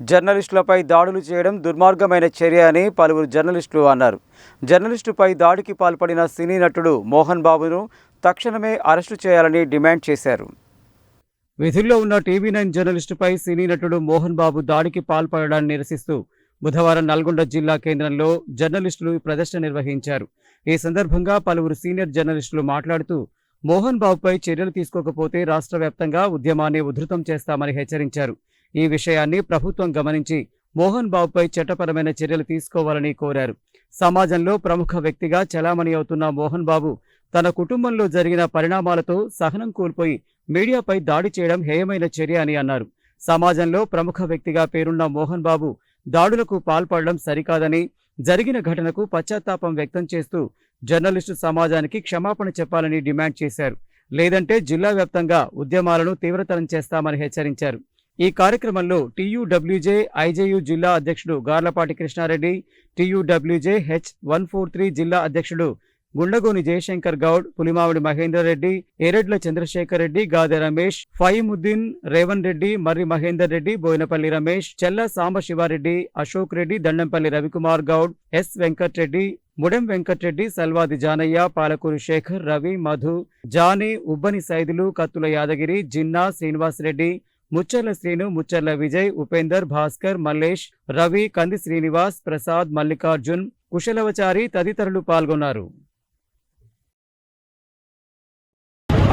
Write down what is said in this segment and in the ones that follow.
జర్నలిస్టులపై దాడులు చేయడం దుర్మార్గమైన చర్య అని పలువురు జర్నలిస్టులు అన్నారు. జర్నలిస్టుపై దాడికి పాల్పడిన సినీ నటుడు మోహన్ బాబును తక్షణమే అరెస్టు చేయాలని డిమాండ్ చేశారు. విధుల్లో ఉన్న టీవీ9 జర్నలిస్టుపై సినీ నటుడు మోహన్ బాబు దాడికి పాల్పడడాన్ని నిరసిస్తూ బుధవారం నల్గొండ జిల్లా కేంద్రంలో జర్నలిస్టులు ప్రదర్శన నిర్వహించారు. ఈ సందర్భంగా పలువురు సీనియర్ జర్నలిస్టులు మాట్లాడుతూ మోహన్ బాబుపై చర్యలు తీసుకోకపోతే రాష్ట్ర వ్యాప్తంగా ఉద్యమాన్ని ఉధృతం చేస్తామని హెచ్చరించారు. ఈ విషయాన్ని ప్రభుత్వం గమనించి మోహన్ బాబుపై చట్టపరమైన చర్యలు తీసుకోవాలని కోరారు. సమాజంలో ప్రముఖ వ్యక్తిగా చలామణి అవుతున్న మోహన్ బాబు తన కుటుంబంలో జరిగిన పరిణామాలతో సహనం కోల్పోయి మీడియాపై దాడి చేయడం హేయమైన చర్య అని అన్నారు. సమాజంలో ప్రముఖ వ్యక్తిగా పేరున్న మోహన్ బాబు దాడులకు పాల్పడడం సరికాదని, జరిగిన ఘటనకు పశ్చాత్తాపం వ్యక్తం చేస్తూ జర్నలిస్టు సమాజానికి క్షమాపణ చెప్పాలని డిమాండ్ చేశారు. లేదంటే జిల్లా వ్యాప్తంగా ఉద్యమాలను తీవ్రతరం చేస్తామని హెచ్చరించారు. ఈ కార్యక్రమంలో టీయూడబ్ల్యూజే ఐజేయు జిల్లా అధ్యక్షుడు గార్లపాటి కృష్ణారెడ్డి, టీయూడబ్ల్యూజే H143 జిల్లా అధ్యక్షుడు గుండగోని జయశంకర్ గౌడ్, పులిమావిడి మహేందర్ రెడ్డి, ఎరెడ్ల చంద్రశేఖర్ రెడ్డి, గాదె రమేష్, ఫయీముద్దీన్, రేవన్ రెడ్డి, మర్రి మహేందర్ రెడ్డి, బోయినపల్లి రమేష్, చెల్ల సాంబశివారెడ్డి, అశోక్ రెడ్డి, దండంపల్లి రవికుమార్ గౌడ్, ఎస్ వెంకట్రెడ్డి, ముడెం వెంకట్రెడ్డి, సల్వాది జానయ్య, పాలకూరు శేఖర్, రవి, మధు, జానీ, ఉబ్బని సైదులు, కత్తుల యాదగిరి, జిన్నా, శ్రీనివాస్ రెడ్డి, ముచ్చర్ల శ్రీను, ముచ్చర్ల విజయ్, ఉపేందర్, భాస్కర్, మల్లేష్, రవి, కంది శ్రీనివాస్, ప్రసాద్, మల్లికార్జున్, కుశలవచారి తదితరులు పాల్గొన్నారు.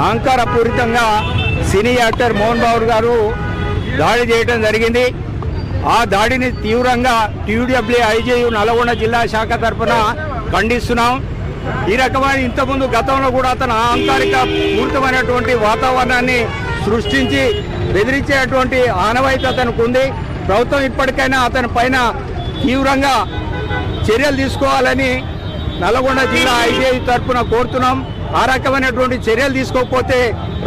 అహంకారపూరితంగా సినీ యాక్టర్ మోహన్ బాబు గారు దాడి చేయడం జరిగింది. ఆ దాడిని తీవ్రంగా టీయూడబ్ల్యూఐజేయు నల్గొండ జిల్లా శాఖ తరఫున ఖండిస్తున్నాం. ఈ రకమైన ఇంతకుముందు గతంలో కూడా అతను అహంకారిక పూరితమైనటువంటి వాతావరణాన్ని సృష్టించి బెదిరించేటువంటి ఆనవాయితీ అతనికి ఉంది. ప్రభుత్వం ఇప్పటికైనా అతని పైన తీవ్రంగా చర్యలు తీసుకోవాలని నల్గొండ జిల్లా ఐజేయు తరఫున కోరుతున్నాం. ఆ రకమైనటువంటి చర్యలు తీసుకోకపోతే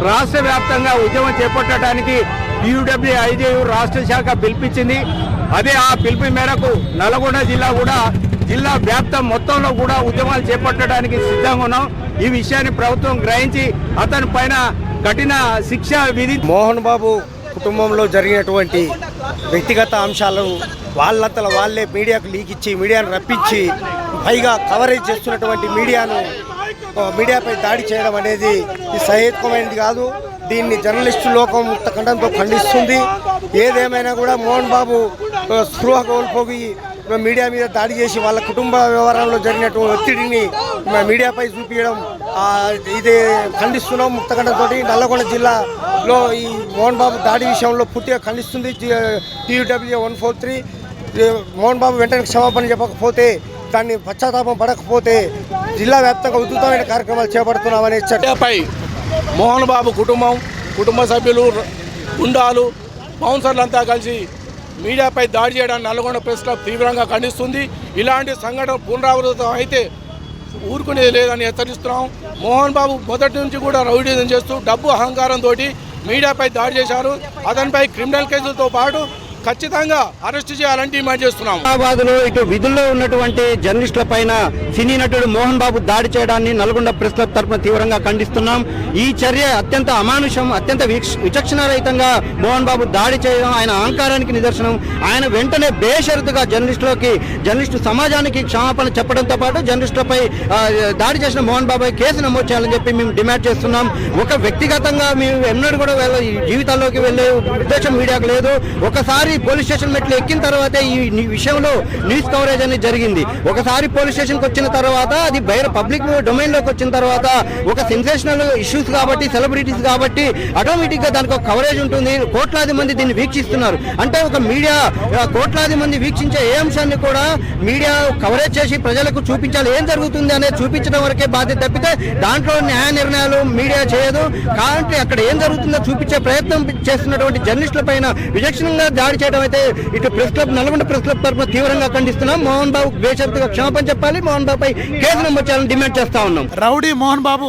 రాష్ట్ర వ్యాప్తంగా ఉద్యమం చేపట్టడానికి టీయూడబ్ల్యూఐజేయు రాష్ట్ర శాఖ పిలిపించింది. అదే ఆ పిలుపు మేరకు నల్గొండ జిల్లా కూడా జిల్లా వ్యాప్తం మొత్తంలో కూడా ఉద్యమాలు చేపట్టడానికి సిద్ధంగా ఉన్నాం. ఈ విషయాన్ని ప్రభుత్వం గ్రహించి అతని పైన కఠిన శిక్ష మోహన్ బాబు కుటుంబంలో జరిగినటువంటి వ్యక్తిగత అంశాలు వాళ్ళంతలో వాళ్ళే మీడియాకు లీక్ ఇచ్చి మీడియాను రప్పించి పైగా కవరేజ్ చేస్తున్నటువంటి మీడియాపై దాడి చేయడం అనేది ఇది సహేతుకమైనది కాదు. దీన్ని జర్నలిస్టు లోకం కంఠంతో ఖండిస్తుంది. ఏదేమైనా కూడా మోహన్ బాబు స్పృహ కోల్పోయి మీడియా మీద దాడి చేసి వాళ్ళ కుటుంబ వ్యవహారంలో జరిగినటువంటి ఒత్తిడిని మీడియాపై చూపించడం ఇది ఖండిస్తున్నాం. ముక్తకంఠంతో నల్లగొండ జిల్లాలో ఈ మోహన్ బాబు దాడి విషయంలో పూర్తిగా ఖండిస్తుంది TUW143. మోహన్ బాబు వెంటనే క్షమాపణ చెప్పకపోతే, దాన్ని పశ్చాత్తాపం పడకపోతే జిల్లా వ్యాప్తంగా ఉధృతమైన కార్యక్రమాలు చేపడుతున్నామని చర్యపై మోహన్ బాబు కుటుంబ సభ్యులు, గుండాలు, బౌన్సర్లంతా కలిసి మీడియాపై దాడి చేయడాన్ని నల్గొండ ప్రెస్ క్లబ్ తీవ్రంగా ఖండిస్తుంది. ఇలాంటి సంఘటన పునరావృతం అయితే ఊరుకునేది లేదని హెచ్చరిస్తున్నాం. మోహన్ బాబు మొదటి నుంచి కూడా రౌడీజం చేస్తూ డబ్బు అహంకారంతో మీడియాపై దాడి చేశారు. అతనిపై క్రిమినల్ కేసులతో పాటు ఖచ్చితంగా అరెస్ట్ చేయాలని డిమాండ్ చేస్తున్నాం. హైదరాబాద్లో ఇటు విధుల్లో ఉన్నటువంటి జర్నలిస్టుల పైన సినీ నటుడు మోహన్ బాబు దాడి చేయడాన్ని నల్గొండ ప్రెస్ క్లబ్ తరఫున తీవ్రంగా ఖండిస్తున్నాం. ఈ చర్య అత్యంత అమానుషం, అత్యంత విచక్షణారహితంగా మోహన్ బాబు దాడి చేయడం ఆయన అహంకారానికి నిదర్శనం. ఆయన వెంటనే బేషరతుగా జర్నలిస్టు సమాజానికి క్షమాపణ చెప్పడంతో పాటు జర్నలిస్టులపై దాడి చేసిన మోహన్ బాబు కేసు నమోదు చేయాలని చెప్పి మేము డిమాండ్ చేస్తున్నాం. ఒక వ్యక్తిగతంగా మేము ఎన్నడూ కూడా జీవితాల్లోకి వెళ్ళే ఉద్దేశం మీడియాకు లేదు. ఒకసారి పోలీస్ స్టేషన్ మెట్లు ఎక్కిన తర్వాత ఈ విషయంలో న్యూస్ కవరేజ్ అనేది జరిగింది. ఒకసారి పోలీస్ స్టేషన్కి వచ్చిన తర్వాత అది పబ్లిక్ డొమైన్లోకి వచ్చిన తర్వాత ఒక సెన్సేషనల్ ఇష్యూస్ కాబట్టి, సెలబ్రిటీస్ కాబట్టి ఆటోమేటిక్ గా దానికి ఒక కవరేజ్ ఉంటుంది. కోట్లాది మంది దీన్ని వీక్షిస్తున్నారు. అంటే ఒక మీడియా కోట్లాది మంది వీక్షించే ఏ అంశాన్ని కూడా మీడియా కవరేజ్ చేసి ప్రజలకు చూపించాలి. ఏం జరుగుతుంది అనేది చూపించడం వరకే బాధ్యత తప్పితే దాంట్లో న్యాయ నిర్ణయాలు మీడియా చేయదు. కాబట్టి అక్కడ ఏం జరుగుతుందో చూపించే ప్రయత్నం చేస్తున్నటువంటి జర్నలిస్టుల పైన విచక్షణంగా దాడి చేయడం అయితే ఇటు press club Nalgonda press club తరఫున తీవ్రంగా ఖండిస్తున్నాం. మోహన్ బాబు బేషరతుగా క్షమాపణ చెప్పాలి. మోహన్ బాబుపై కేసు నమోదు చేయాలని డిమాండ్ చేస్తా ఉన్నాం. రౌడీ మోహన్ బాబు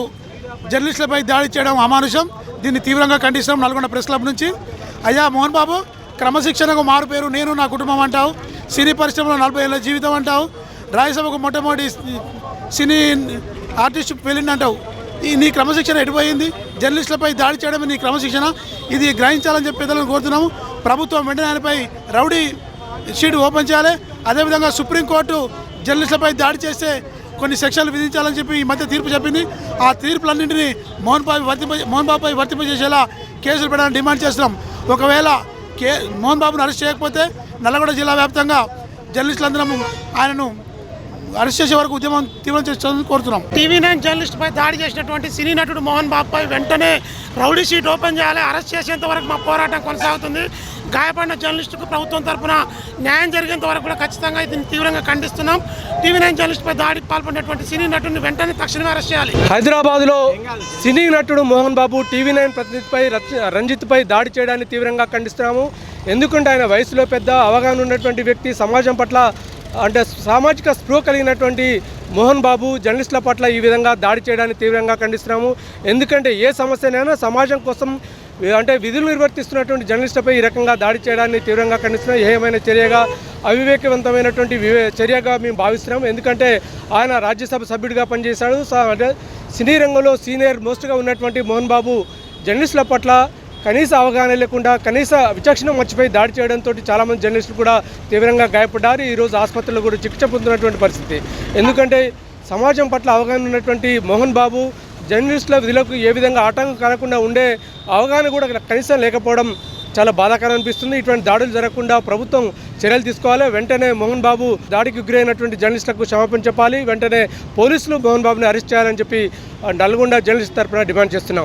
జర్నలిస్టులపై దాడి చేయడం అమానుషం. దీన్ని తీవ్రంగా ఖండిస్తున్నాం నల్గొండ ప్రెస్ క్లబ్ నుంచి. అయ్యా మోహన్ బాబు, క్రమశిక్షణకు మారు పేరు నేను నా కుటుంబం అంటావు, సినీ పరిశ్రమలో 40 ఏళ్ళ జీవితం అంటావు, రాయసభకు మొట్టమొదటి సినీ ఆర్టిస్ట్ పెళ్ళిండి అంటావు. నీ క్రమశిక్షణ ఎటుపోయింది? జర్నలిస్టులపై దాడి చేయడం నీ క్రమశిక్షణ, ఇది గ్రహించాలని చెప్పి పెద్దలను కోరుతున్నాము. ప్రభుత్వం వెంటనే ఆయనపై రౌడీ షీట్ ఓపెన్ చేయాలి. అదేవిధంగా సుప్రీంకోర్టు జర్నలిస్టులపై దాడి చేస్తే కొన్ని సెక్షన్లు విధించాలని చెప్పి ఈ మధ్య తీర్పు చెప్పింది. ఆ తీర్పులన్నింటినీ మోహన్ బాబుపై వర్తింపజేసేలా కేసులు పెట్టాలని డిమాండ్ చేస్తున్నాం. ఒకవేళ మోహన్ బాబును అరెస్ట్ చేయకపోతే నల్లగొండ జిల్లా వ్యాప్తంగా జర్నలిస్టులందరం ఆయనను అరెస్ట్ చేసే వరకు ఉద్యమం తీవ్రం చేస్తామని కోరుతున్నాం. TV9 జర్నలిస్టుపై దాడి చేసినటువంటి సినీ నటుడు మోహన్ బాబుపై వెంటనే రౌడీ షీట్ ఓపెన్ చేయాలి. అరెస్ట్ చేసేంత వరకు మా పోరాటం కొనసాగుతుంది. గాయపడిన జర్నలిస్టుకు ప్రభుత్వం తరఫున న్యాయం జరిగేంత వరకు కూడా ఖచ్చితంగా దీన్ని తీవ్రంగా ఖండిస్తున్నాం. TV9 జర్నలిస్టుపై దాడికి పాల్పడినటువంటి సినీ నటుడిని వెంటనే తక్షణమే అరెస్ట్ చేయాలి. హైదరాబాద్లో సినీ నటుడు మోహన్ బాబు TV9 ప్రతినిధిపై రంజిత్పై దాడి చేయడాన్ని తీవ్రంగా ఖండిస్తున్నాము. ఎందుకంటే ఆయన వయసులో పెద్ద అవగాహన ఉన్నటువంటి వ్యక్తి, సమాజం పట్ల అంటే సామాజిక స్పృహ కలిగినటువంటి మోహన్ బాబు జర్నలిస్టుల పట్ల ఈ విధంగా దాడి చేయడాన్ని తీవ్రంగా ఖండిస్తున్నాము. ఎందుకంటే ఏ సమస్యనైనా సమాజం కోసం అంటే విధులు నిర్వర్తిస్తున్నటువంటి జర్నలిస్టులపై ఈ రకంగా దాడి చేయడాన్ని తీవ్రంగా ఖండిస్తున్నాం. ఏమైన చర్యగా అవివేకవంతమైనటువంటి చర్యగా మేము భావిస్తున్నాము. ఎందుకంటే ఆయన రాజ్యసభ సభ్యుడిగా పనిచేశాడు. అంటే సినీ రంగంలో సీనియర్ మోస్ట్గా ఉన్నటువంటి మోహన్ బాబు జర్నలిస్టుల పట్ల కనీస అవగాహన లేకుండా కనీస విచక్షణ మర్చిపోయి దాడి చేయడంతో చాలామంది జర్నలిస్టులు కూడా తీవ్రంగా గాయపడ్డారు. ఈరోజు ఆసుపత్రిలో కూడా చికిత్స పొందుతున్నటువంటి పరిస్థితి. ఎందుకంటే సమాజం పట్ల అవగాహన ఉన్నటువంటి మోహన్ బాబు జర్నలిస్టుల విధులకు ఏ విధంగా ఆటంకం కలగకుండా ఉండే అవగాహన కూడా కనీసం లేకపోవడం చాలా బాధాకరం అనిపిస్తుంది. ఇటువంటి దాడులు జరగకుండా ప్రభుత్వం చర్యలు తీసుకోవాలి. వెంటనే మోహన్ బాబు దాడికి గురైనటువంటి జర్నలిస్టులకు క్షమాపణ చెప్పాలి. వెంటనే పోలీసులు మోహన్ బాబుని అరెస్ట్ చేయాలని చెప్పి నల్గొండ జర్నలిస్ట్ తరఫున డిమాండ్ చేస్తున్నాం.